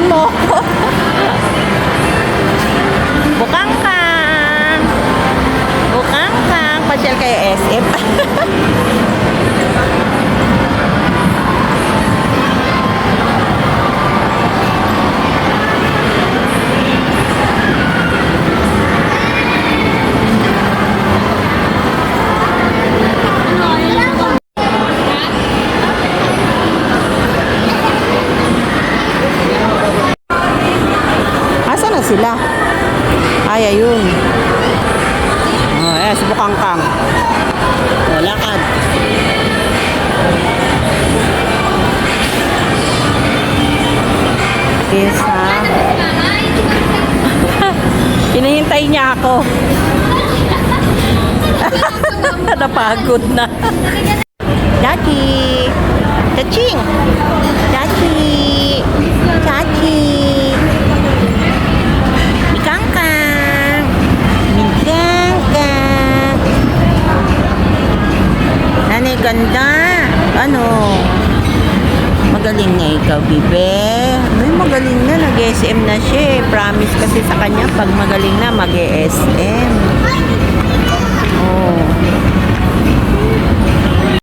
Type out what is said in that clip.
Tinanong mo ko. Bukangkang. Bukangkang. Pasyal kayo SF. Asa na sila? Ay, ayun. Oh, eh, si Bukangkang. Oh, lakad. Yes, ha? Hinahintay niya ako. Napagod na. Chachi! Chaching! Chachi! Chachi! Mikangkang! Mikangkang! Nanay, ganda! Ano? Magaling na ikaw, bibe. Ay, magaling na. Nag-SM na siya. Promise kasi sa kanya, pag magaling na, mag-SM.